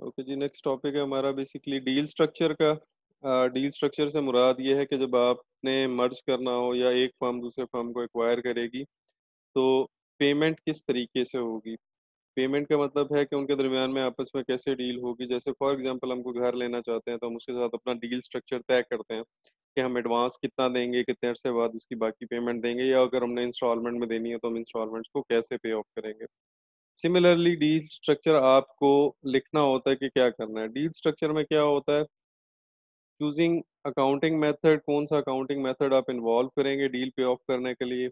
Okay जी, next topic है हमारा basically deal structure का। डील स्ट्रक्चर से मुराद ये है कि जब आपने मर्ज करना हो या एक फर्म दूसरे फर्म को एक्वायर करेगी, तो पेमेंट किस तरीके से होगी। पेमेंट का मतलब है कि उनके दरमियान में आपस में कैसे डील होगी। जैसे फॉर एग्जांपल हमको घर लेना चाहते हैं तो हम उसके साथ अपना डील स्ट्रक्चर तय करते हैं कि हम एडवांस कितना देंगे, कितने अरसे बाद उसकी बाकी पेमेंट देंगे, या अगर हमने इंस्टॉलमेंट में देनी है तो हम इंस्टॉलमेंट्स को कैसे पे ऑफ करेंगे। सिमिलरली डील स्ट्रक्चर आपको लिखना होता है कि क्या करना है। डील स्ट्रक्चर में क्या होता है, चूजिंग अकाउंटिंग मेथड, कौन सा अकाउंटिंग मेथड आप इन्वॉल्व करेंगे डील पे ऑफ करने के लिए।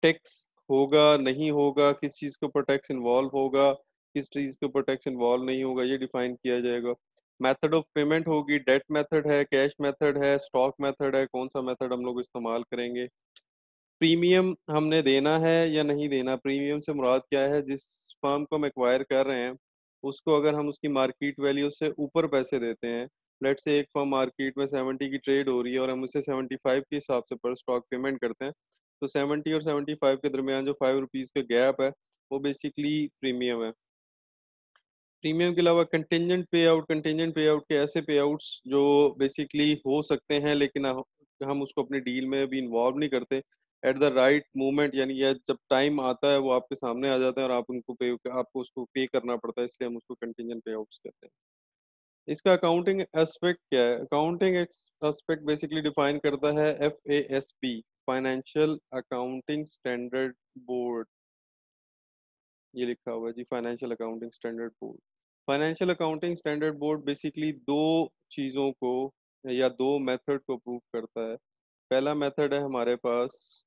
टैक्स होगा नहीं होगा, किस चीज़ के ऊपर टैक्स इन्वॉल्व होगा, किस चीज़ के ऊपर टैक्स इन्वॉल्व नहीं होगा, ये डिफाइन किया जाएगा। मेथड ऑफ पेमेंट होगी, डेट मेथड है, कैश मेथड है, स्टॉक मेथड है, कौन सा मेथड हम लोग इस्तेमाल करेंगे। प्रीमियम हमने देना है या नहीं देना। प्रीमियम से मुराद क्या है, जिस फर्म को हम एक्वायर कर रहे हैं उसको अगर हम उसकी मार्केट वैल्यू से ऊपर पैसे देते हैं, लेट से एक फर्म मार्केट में 70 की ट्रेड हो रही है और हम उसे 75 के हिसाब से पर स्टॉक पेमेंट करते हैं, तो 70 और 75 के दरमियान जो ₹5 का गैप है वो बेसिकली प्रीमियम है। प्रीमियम के अलावा कंटेंजेंट पे आउट के ऐसे पे आउट्स जो बेसिकली हो सकते हैं लेकिन हम उसको अपनी डील में भी इन्वॉल्व नहीं करते। एट द राइट मोमेंट, यानी ये जब टाइम आता है वो आपके सामने आ जाता है और आपको उसको पे करना पड़ता है, इसलिए हम उसको कंटेंजेंट पे आउट्स कहते हैं। इसका अकाउंटिंग एस्पेक्ट क्या है। अकाउंटिंग एस्पेक्ट बेसिकली डिफाइन करता है FASB, financial accounting standard board. ये लिखा हुआ है जी, financial accounting standard board. Financial accounting standard board basically दो चीज़ों को या दो मेथड को प्रूव करता है। पहला मेथड है हमारे पास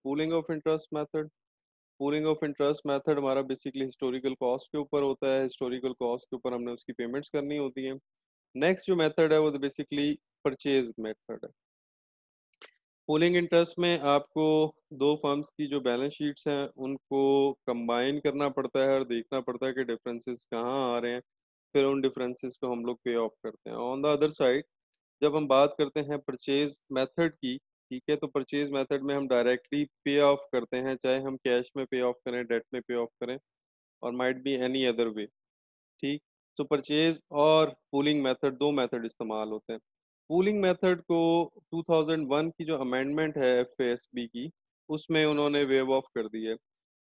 pooling of interest method. Pooling of interest method हमारा बेसिकली हिस्टोरिकल कॉस्ट के ऊपर होता है। हिस्टोरिकल कॉस्ट के ऊपर हमने उसकी पेमेंट्स करनी होती है। नेक्स्ट जो मेथड है वो बेसिकली परचेज मेथड है। पूलिंग इंटरेस्ट में आपको दो फर्म्स की जो बैलेंस शीट्स हैं उनको कंबाइन करना पड़ता है और देखना पड़ता है कि डिफरेंसेस कहाँ आ रहे हैं, फिर उन डिफरेंसेस को हम लोग पे ऑफ करते हैं। ऑन द अदर साइड, जब हम बात करते हैं परचेज मेथड की, ठीक है, तो परचेज मेथड में हम डायरेक्टली पे ऑफ करते हैं, चाहे हम कैश में पे ऑफ करें, डेट में पे ऑफ करें, और might be any other way. ठीक। तो परचेज और पूलिंग मेथड, दो मेथड इस्तेमाल होते हैं। पूलिंग मेथड को 2001 की जो अमेंडमेंट है FASB की, उसमें उन्होंने वेव ऑफ कर दी है।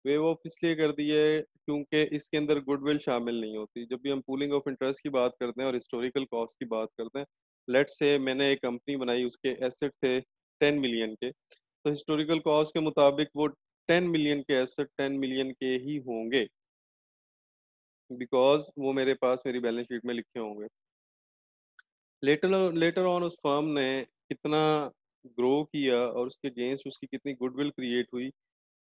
वेव ऑफ इसलिए कर दी है क्योंकि इसके अंदर गुडविल शामिल नहीं होती। जब भी हम पूलिंग ऑफ इंटरेस्ट की बात करते हैं और हिस्टोरिकल कॉस्ट की बात करते हैं, लेट्स से मैंने एक कंपनी बनाई, उसके एसेट थे 10 मिलियन के, तो हिस्टोरिकल कॉस्ट के मुताबिक वो 10 मिलियन के एसेट 10 मिलियन के ही होंगे, बिकॉज वो मेरे पास मेरी बैलेंस शीट में लिखे होंगे। लेटर लेटर ऑन उस फर्म ने कितना ग्रो किया और उसके अगेंस्ट उसकी कितनी गुडविल क्रिएट हुई,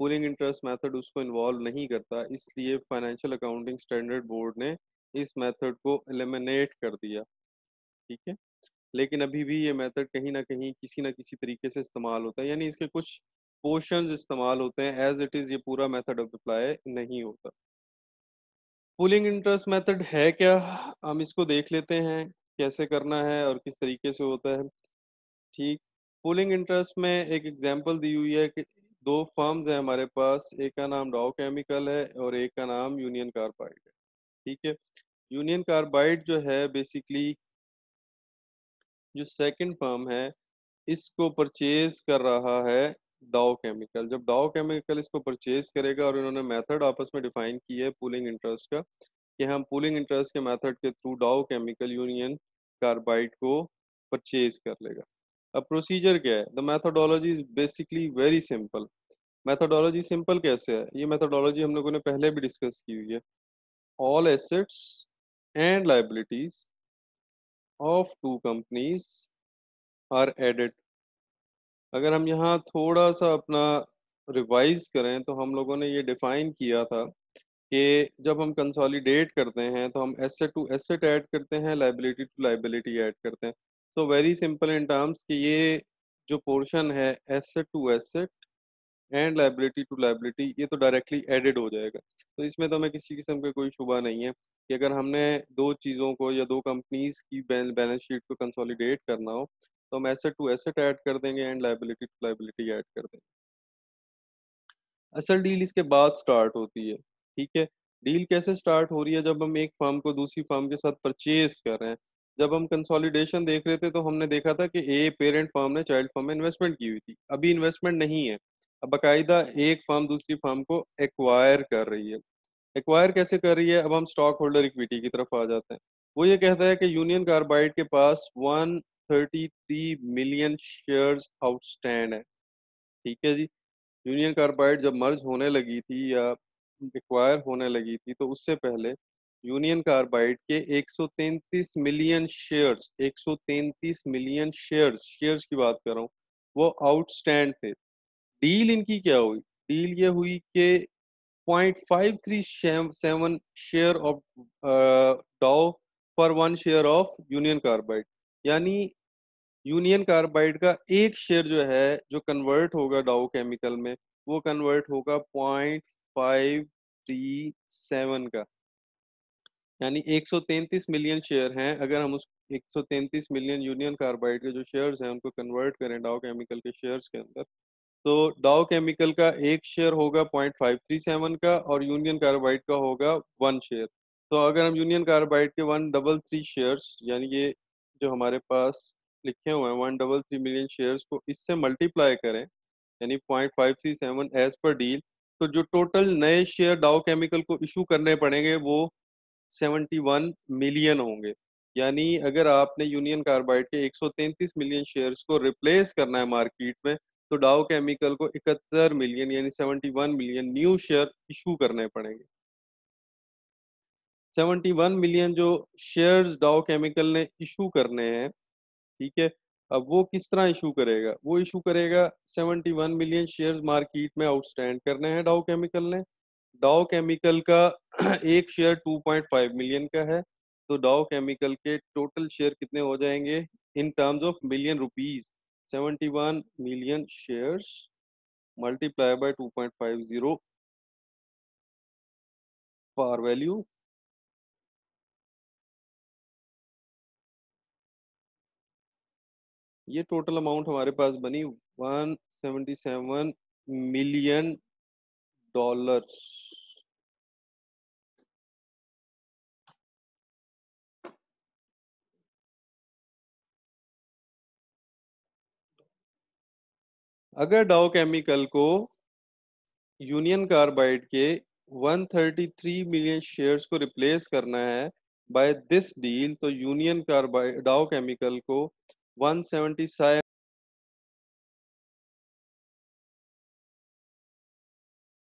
पूलिंग इंटरेस्ट मेथड उसको इन्वॉल्व नहीं करता, इसलिए फाइनेंशियल अकाउंटिंग स्टैंडर्ड बोर्ड ने इस मेथड को एलिमिनेट कर दिया। ठीक है। लेकिन अभी भी ये मेथड कहीं ना कहीं किसी ना किसी तरीके से इस्तेमाल होता है, यानी इसके कुछ पोर्शंस इस्तेमाल होते हैं, एज इट इज़ ये पूरा मेथड अप्लाई नहीं होता। पूलिंग इंटरेस्ट मेथड है क्या, हम इसको देख लेते हैं कैसे करना है और किस तरीके से होता है। ठीक। पूलिंग इंटरेस्ट में एक एग्जांपल दी हुई है कि दो फर्म्स हैं हमारे पास, एक का नाम डाउ केमिकल है और एक का नाम यूनियन कार्बाइड है। ठीक है। यूनियन कार्बाइड जो है बेसिकली जो सेकंड फर्म है, इसको परचेज कर रहा है डाउ केमिकल। जब डाउ केमिकल इसको परचेज करेगा और इन्होंने मेथड आपस में डिफाइन की है पूलिंग इंटरेस्ट का, कि हम पूलिंग इंटरेस्ट के मेथड के थ्रू डाउ केमिकल यूनियन कार्बाइड को परचेज कर लेगा। अब प्रोसीजर क्या है, the methodology is basically very simple. Methodology simple कैसे है, ये मेथोडोलॉजी हम लोगों ने पहले भी डिस्कस की हुई है। All assets and liabilities of two companies are added. अगर हम यहाँ थोड़ा सा अपना रिवाइज करें तो हम लोगों ने ये डिफाइन किया था कि जब हम कंसोलिडेट करते हैं तो हम एसेट टू एसेट ऐड करते हैं, लाइबिलिटी टू लाइबिलिटी ऐड करते हैं। तो वेरी सिंपल इन टर्म्स कि ये जो पोर्शन है asset to asset and liability to liability, ये तो डायरेक्टली एडेड हो जाएगा। तो इसमें तो हमें किसी किस्म का कोई शुबा नहीं है कि अगर हमने दो चीज़ों को या दो कंपनीज की बैलेंस शीट को कंसोलिडेट करना हो तो हम एसेट टू एसेट ऐड कर देंगे and liability to liability add कर देंगे। असल डील इसके बाद स्टार्ट होती है। ठीक है। डील कैसे स्टार्ट हो रही है? जब हम एक फर्म को दूसरी फर्म के साथ परचेज कर रहे हैं। जब हम कंसोलिडेशन देख रहे थे तो हमने देखा था कि ए पेरेंट फर्म ने चाइल्ड फर्म में इन्वेस्टमेंट की हुई थी, अभी इन्वेस्टमेंट नहीं है। अब बाकायदा एक फर्म दूसरी फर्म को एक्वायर कर रही है। एक्वायर कैसे कर रही है? अब हम स्टॉक होल्डर इक्विटी की तरफ आ जाते हैं। वो ये कहता है कि यूनियन कार्बाइड के पास 133 मिलियन शेयर्स आउटस्टैंड है। ठीक है जी। यूनियन कार्बाइड जब मर्ज होने लगी थी या एक्वायर होने लगी थी तो उससे पहले यूनियन कार्बाइड के 133 million shares, 133 million shares, shares की बात कर रहा हूँ, वो आउटस्टैंड थे। डील इनकी क्या हुई? डील ये हुई कि 0.537 शेयर ऑफ डाउ पर one share of union carbide. यानी यूनियन कार्बाइड का एक शेयर जो है, जो कन्वर्ट होगा डाउ केमिकल में, वो कन्वर्ट होगा 0.537 का। यानी 133 मिलियन शेयर हैं। अगर हम उस 133 मिलियन यूनियन कार्बाइड के जो शेयर्स हैं उनको कन्वर्ट करें डाउ केमिकल के शेयर्स के अंदर, तो डाउ केमिकल का एक शेयर होगा 0.537 का और यूनियन कार्बाइड का होगा 1 शेयर। तो अगर हम यूनियन कार्बाइड के 133 शेयर्स, यानी ये जो हमारे पास लिखे हुए हैं 133 मिलियन शेयर्स को इससे मल्टीप्लाई करें, यानी 0.537 एज पर डील, तो जो टोटल नए शेयर डाउ केमिकल को इशू करने पड़ेंगे वो 71 मिलियन होंगे। यानी अगर आपने यूनियन कार्बाइड के 133 मिलियन शेयर्स को रिप्लेस करना है मार्केट में, तो डाउ केमिकल को 71 मिलियन यानी 71 मिलियन न्यू शेयर इशू करने पड़ेंगे। 71 मिलियन जो शेयर्स डाउ केमिकल ने इशू करने हैं, ठीक है। अब वो किस तरह इशू करेगा? वो इशू करेगा, 71 मिलियन शेयर्स मार्केट में आउटस्टैंड करने हैं डाउ केमिकल ने। डाउ केमिकल का एक शेयर 2.5 मिलियन का है, तो डाउ केमिकल के टोटल शेयर कितने हो जाएंगे in terms of million rupees? 71 million shares multiply by 2.50 par value, ये टोटल अमाउंट हमारे पास बनी 177 मिलियन डॉलर्स। अगर डाउ केमिकल को यूनियन कार्बाइड के 133 मिलियन शेयर्स को रिप्लेस करना है बाय दिस डील, तो यूनियन कार्बाइड डाउ केमिकल को 177